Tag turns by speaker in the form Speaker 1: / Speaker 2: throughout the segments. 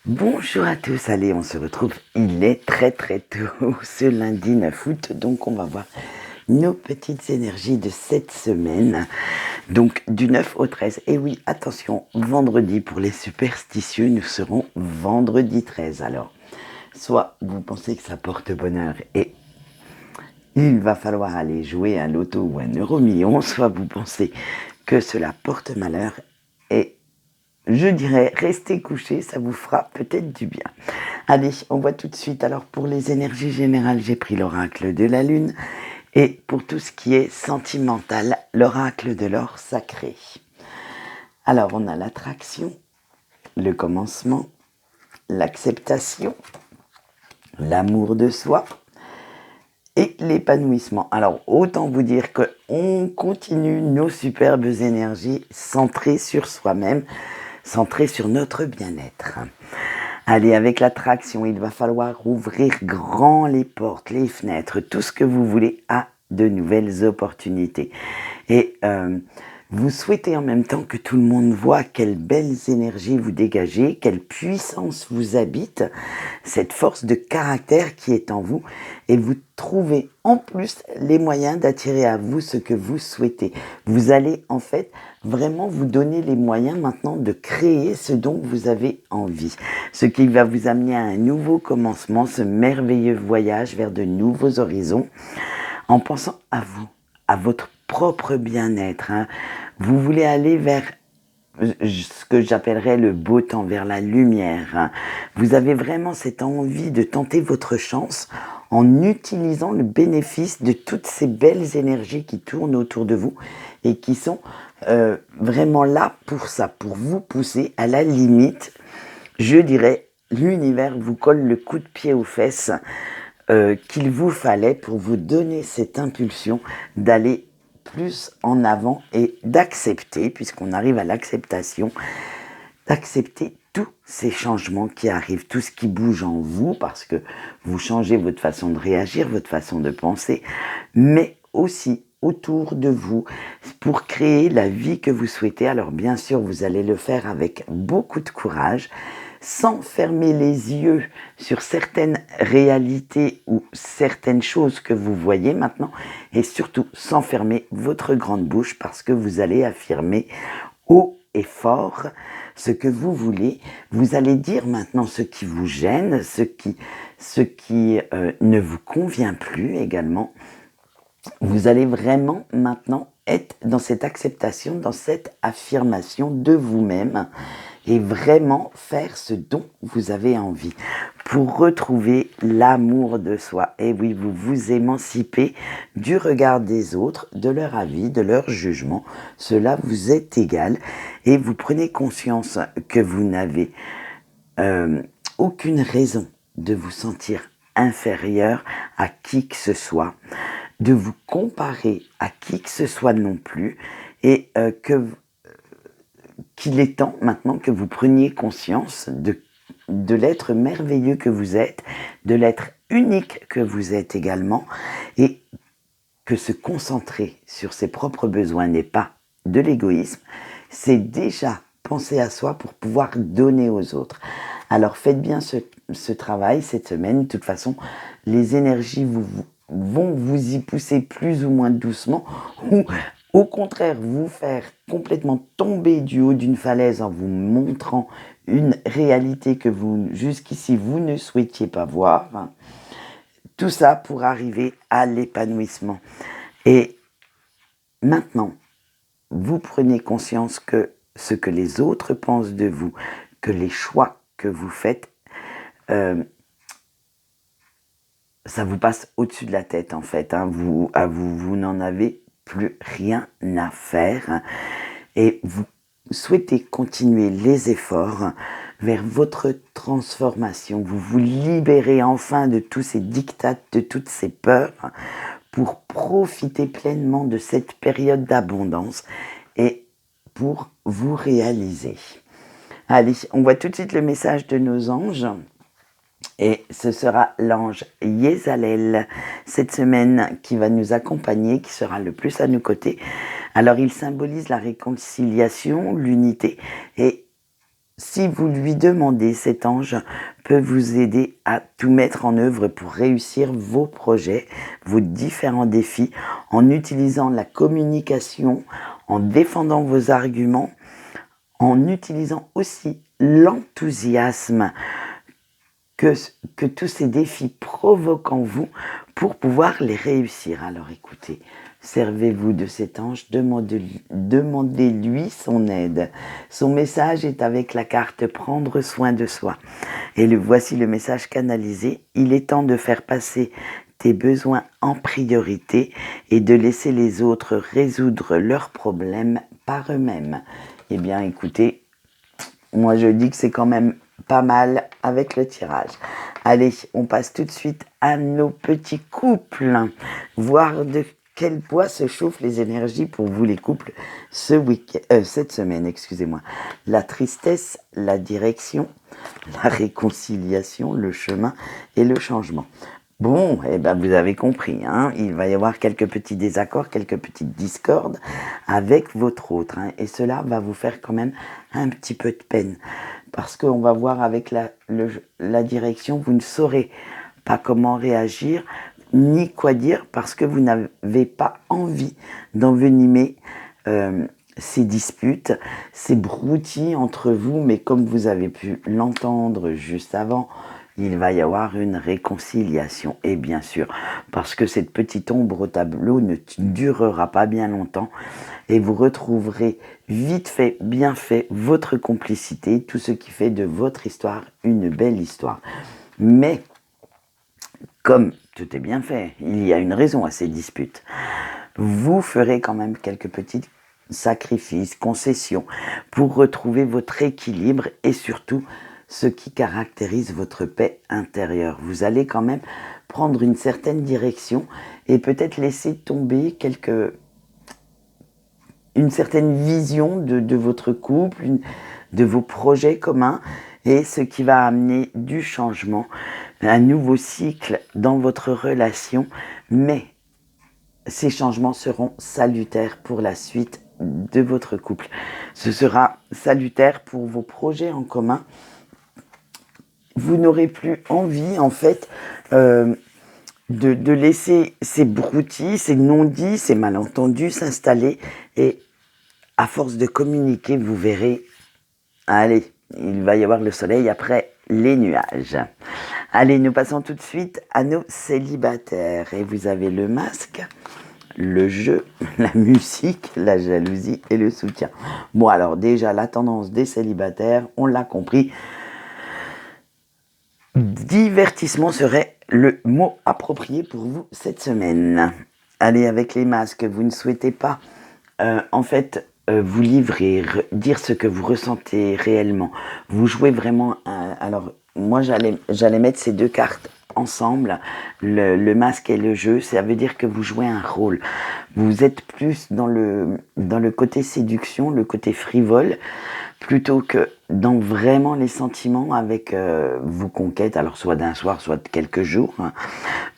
Speaker 1: Bonjour à tous, allez, on se retrouve, il est très tôt, ce lundi 9 août, donc on va voir nos petites énergies de cette semaine, donc du 9 au 13. Et oui, attention, vendredi pour les superstitieux, nous serons vendredi 13. Alors, soit vous pensez que ça porte bonheur et il va falloir aller jouer à l'auto ou un euro-million, soit vous pensez que cela porte malheur et je dirais, restez couchés, ça vous fera peut-être du bien. Allez, on voit tout de suite. Alors, pour les énergies générales, j'ai pris l'oracle de la Lune. Et pour tout ce qui est sentimental, l'oracle de l'or sacré. Alors, on a l'attraction, le commencement, l'acceptation, l'amour de soi et l'épanouissement. Alors, autant vous dire qu'on continue nos superbes énergies centrées sur soi-même, centrées sur notre bien-être. Allez, avec l'attraction, il va falloir ouvrir grand les portes, les fenêtres, tout ce que vous voulez à de nouvelles opportunités. Et vous souhaitez en même temps que tout le monde voit quelles belles énergies vous dégagez, quelle puissance vous habite, cette force de caractère qui est en vous, et vous trouvez en plus les moyens d'attirer à vous ce que vous souhaitez. Vous allez en fait vraiment vous donner les moyens maintenant de créer ce dont vous avez envie, ce qui va vous amener à un nouveau commencement, ce merveilleux voyage vers de nouveaux horizons, en pensant à vous, à votre propre bien-être. Vous voulez aller vers ce que j'appellerais le beau temps, vers la lumière. Vous avez vraiment cette envie de tenter votre chance en utilisant le bénéfice de toutes ces belles énergies qui tournent autour de vous et qui sont vraiment là pour ça, pour vous pousser à la limite. Je dirais, l'univers vous colle le coup de pied aux fesses qu'il vous fallait pour vous donner cette impulsion d'aller plus en avant et d'accepter, puisqu'on arrive à l'acceptation, d'accepter tous ces changements qui arrivent, tout ce qui bouge en vous, parce que vous changez votre façon de réagir, votre façon de penser, mais aussi autour de vous pour créer la vie que vous souhaitez. Alors bien sûr, vous allez le faire avec beaucoup de courage, sans fermer les yeux sur certaines réalités ou certaines choses que vous voyez maintenant, et surtout sans fermer votre grande bouche parce que vous allez affirmer haut et fort ce que vous voulez. Vous allez dire maintenant ce qui vous gêne, ce qui ne vous convient plus également. Vous allez vraiment maintenant être dans cette acceptation, dans cette affirmation de vous-même et vraiment faire ce dont vous avez envie pour retrouver l'amour de soi. Et oui, vous vous émancipez du regard des autres, de leur avis, de leur jugement. Cela vous est égal et vous prenez conscience que vous n'avez aucune raison de vous sentir inférieur à qui que ce soit, de vous comparer à qui que ce soit non plus, et qu'il est temps maintenant que vous preniez conscience de l'être merveilleux que vous êtes, de l'être unique que vous êtes également, et que se concentrer sur ses propres besoins n'est pas de l'égoïsme, c'est déjà penser à soi pour pouvoir donner aux autres. Alors faites bien ce travail cette semaine. De toute façon, les énergies vont vous y pousser plus ou moins doucement, ou au contraire vous faire complètement tomber du haut d'une falaise en vous montrant une réalité que vous, jusqu'ici, vous ne souhaitiez pas voir. Tout ça pour arriver à l'épanouissement. Et maintenant, vous prenez conscience que ce que les autres pensent de vous, que les choix que vous faites, ça vous passe au-dessus de la tête en fait. Vous n'en avez plus rien à faire. Et vous souhaitez continuer les efforts vers votre transformation. Vous vous libérez enfin de tous ces diktats, de toutes ces peurs, pour profiter pleinement de cette période d'abondance et pour vous réaliser. Allez, on voit tout de suite le message de nos anges. Et ce sera l'ange Yézalel cette semaine qui va nous accompagner, qui sera le plus à nos côtés. Alors il symbolise la réconciliation, l'unité, et si vous lui demandez, cet ange peut vous aider à tout mettre en œuvre pour réussir vos projets, vos différents défis, en utilisant la communication, en défendant vos arguments, en utilisant aussi l'enthousiasme que tous ces défis provoquent en vous pour pouvoir les réussir. Alors écoutez, servez-vous de cet ange, demandez-lui son aide. Son message est avec la carte prendre soin de soi. Et voici le message canalisé. Il est temps de faire passer tes besoins en priorité et de laisser les autres résoudre leurs problèmes par eux-mêmes. Eh bien écoutez, moi je dis que c'est quand même pas mal avec le tirage. Allez, on passe tout de suite à nos petits couples. Voir de quel poids se chauffent les énergies pour vous les couples cette semaine, excusez-moi. La tristesse, la direction, la réconciliation, le chemin et le changement. Bon, eh ben vous avez compris, hein, il va y avoir quelques petits désaccords, quelques petites discordes avec votre autre. Hein, et cela va vous faire quand même un petit peu de peine. Parce qu'on va voir avec la direction, vous ne saurez pas comment réagir, ni quoi dire, parce que vous n'avez pas envie d'envenimer ces disputes, ces broutilles entre vous, mais comme vous avez pu l'entendre juste avant, il va y avoir une réconciliation. Et bien sûr, parce que cette petite ombre au tableau ne durera pas bien longtemps, et vous retrouverez vite fait, bien fait, votre complicité, tout ce qui fait de votre histoire une belle histoire. Mais, comme tout est bien fait, il y a une raison à ces disputes. Vous ferez quand même quelques petits sacrifices, concessions, pour retrouver votre équilibre et surtout ce qui caractérise votre paix intérieure. Vous allez quand même prendre une certaine direction et peut-être laisser tomber une certaine vision de votre couple, de vos projets communs, et ce qui va amener du changement, un nouveau cycle dans votre relation, mais ces changements seront salutaires pour la suite de votre couple. Ce sera salutaire pour vos projets en commun. Vous n'aurez plus envie, en fait, de laisser ces broutilles, ces non-dits, ces malentendus s'installer. Et à force de communiquer, vous verrez, allez, il va y avoir le soleil après les nuages. Allez, nous passons tout de suite à nos célibataires. Et vous avez le masque, le jeu, la musique, la jalousie et le soutien. Bon, alors déjà, la tendance des célibataires, on l'a compris. Divertissement serait le mot approprié pour vous cette semaine. Allez, avec les masques, vous ne souhaitez pas, vous livrer, dire ce que vous ressentez réellement. Vous jouez vraiment... alors, moi, j'allais mettre ces deux cartes ensemble, le masque et le jeu. Ça veut dire que vous jouez un rôle. Vous êtes plus dans le côté séduction, le côté frivole, plutôt que dans vraiment les sentiments avec vos conquêtes, alors soit d'un soir, soit de quelques jours, hein,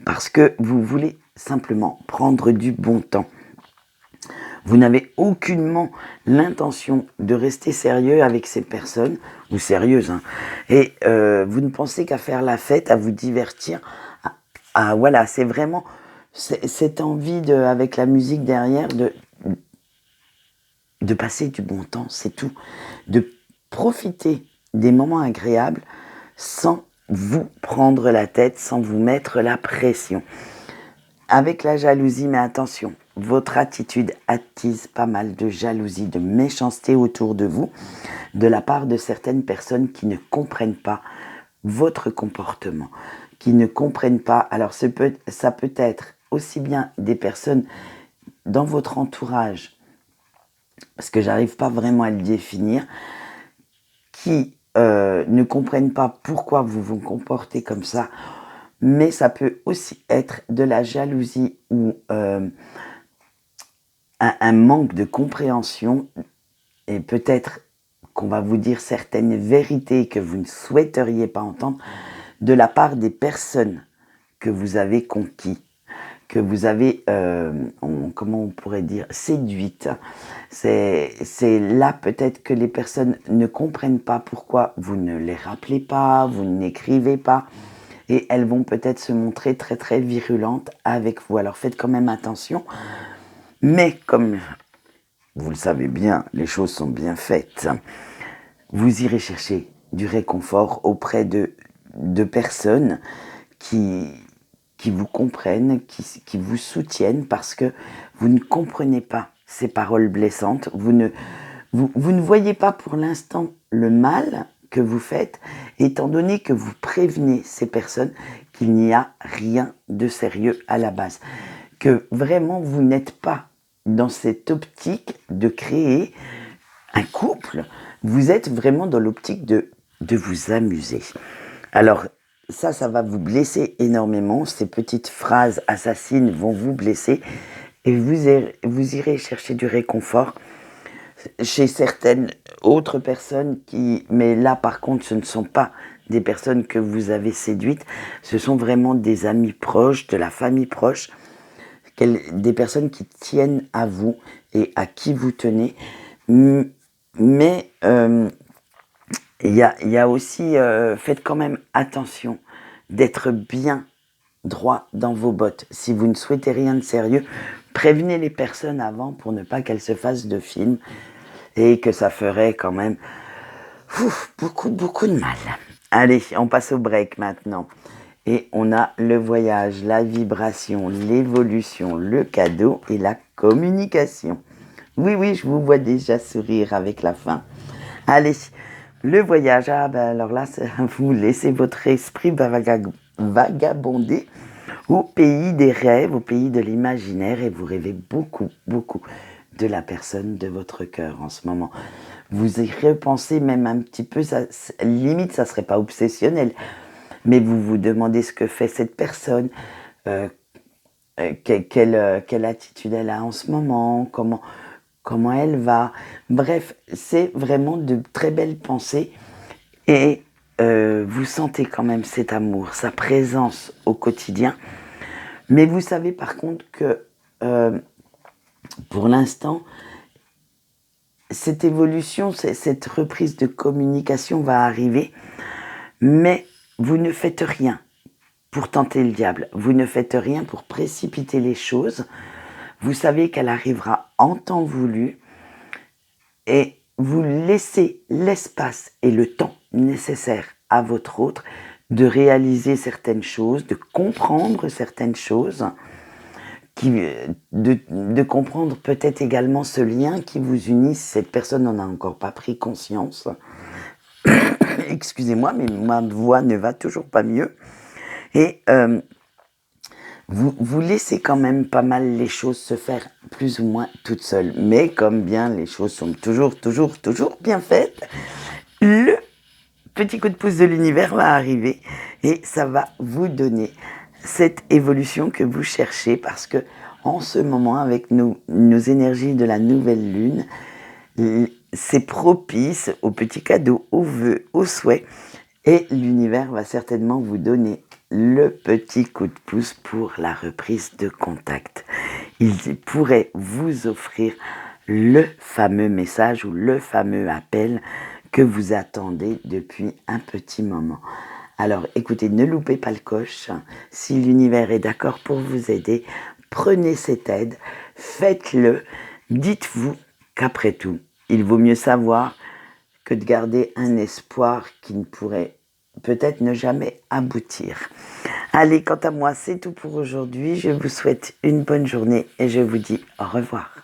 Speaker 1: parce que vous voulez simplement prendre du bon temps. Vous n'avez aucunement l'intention de rester sérieux avec ces personnes, ou sérieuse, hein, et vous ne pensez qu'à faire la fête, à vous divertir. Voilà, c'est vraiment cette envie, avec la musique derrière, de passer du bon temps, c'est tout. De profiter des moments agréables sans vous prendre la tête, sans vous mettre la pression. Avec la jalousie, mais attention, votre attitude attise pas mal de jalousie, de méchanceté autour de vous, de la part de certaines personnes qui ne comprennent pas votre comportement, qui ne comprennent pas. Alors ça peut être aussi bien des personnes dans votre entourage, parce que j'arrive pas vraiment à le définir, qui ne comprennent pas pourquoi vous vous comportez comme ça, mais ça peut aussi être de la jalousie ou un manque de compréhension, et peut-être qu'on va vous dire certaines vérités que vous ne souhaiteriez pas entendre de la part des personnes que vous avez conquis, que vous avez, comment on pourrait dire, séduite. C'est là peut-être que les personnes ne comprennent pas pourquoi vous ne les rappelez pas, vous n'écrivez pas, et elles vont peut-être se montrer très très virulentes avec vous. Alors faites quand même attention, mais comme vous le savez bien, les choses sont bien faites. Vous irez chercher du réconfort auprès de personnes qui vous comprennent, qui vous soutiennent parce que vous ne comprenez pas ces paroles blessantes. Vous ne voyez pas pour l'instant le mal que vous faites, étant donné que vous prévenez ces personnes qu'il n'y a rien de sérieux à la base. Que vraiment vous n'êtes pas dans cette optique de créer un couple, vous êtes vraiment dans l'optique de vous amuser. Alors, ça va vous blesser énormément. Ces petites phrases assassines vont vous blesser et vous irez chercher du réconfort chez certaines autres personnes mais là par contre, ce ne sont pas des personnes que vous avez séduites, ce sont vraiment des amis proches, de la famille proche, des personnes qui tiennent à vous et à qui vous tenez. Mais il y a aussi, faites quand même attention d'être bien droit dans vos bottes. Si vous ne souhaitez rien de sérieux, prévenez les personnes avant pour ne pas qu'elles se fassent de films et que ça ferait quand même beaucoup de mal. Allez, on passe au break maintenant. Et on a le voyage, la vibration, l'évolution, le cadeau et la communication. Oui, je vous vois déjà sourire avec la fin. Allez, le voyage, alors là, vous laissez votre esprit vagabonder au pays des rêves, au pays de l'imaginaire et vous rêvez beaucoup de la personne de votre cœur en ce moment. Vous y repensez même un petit peu, limite ça serait pas obsessionnel, mais vous vous demandez ce que fait cette personne, quelle attitude elle a en ce moment, comment elle va. Bref, c'est vraiment de très belles pensées et vous sentez quand même cet amour, sa présence au quotidien. Mais vous savez par contre que pour l'instant, cette évolution, cette reprise de communication va arriver, mais vous ne faites rien pour tenter le diable. Vous ne faites rien pour précipiter les choses. Vous savez qu'elle arrivera en temps voulu et vous laissez l'espace et le temps nécessaire à votre autre de réaliser certaines choses, de comprendre certaines choses, de comprendre peut-être également ce lien qui vous unit. Cette personne n'en a encore pas pris conscience. Excusez-moi, mais ma voix ne va toujours pas mieux. Et vous laissez quand même pas mal les choses se faire plus ou moins toutes seules. Mais comme bien les choses sont toujours bien faites, le petit coup de pouce de l'univers va arriver et ça va vous donner cette évolution que vous cherchez parce que en ce moment, avec nos énergies de la nouvelle lune, c'est propice aux petits cadeaux, aux vœux, aux souhaits et l'univers va certainement vous donner le petit coup de pouce pour la reprise de contact. Il pourrait vous offrir le fameux message ou le fameux appel que vous attendez depuis un petit moment. Alors écoutez, ne loupez pas le coche. Si l'univers est d'accord pour vous aider, prenez cette aide, faites-le. Dites-vous qu'après tout, il vaut mieux savoir que de garder un espoir qui ne pourrait peut-être ne jamais aboutir. Allez, quant à moi, c'est tout pour aujourd'hui. Je vous souhaite une bonne journée et je vous dis au revoir.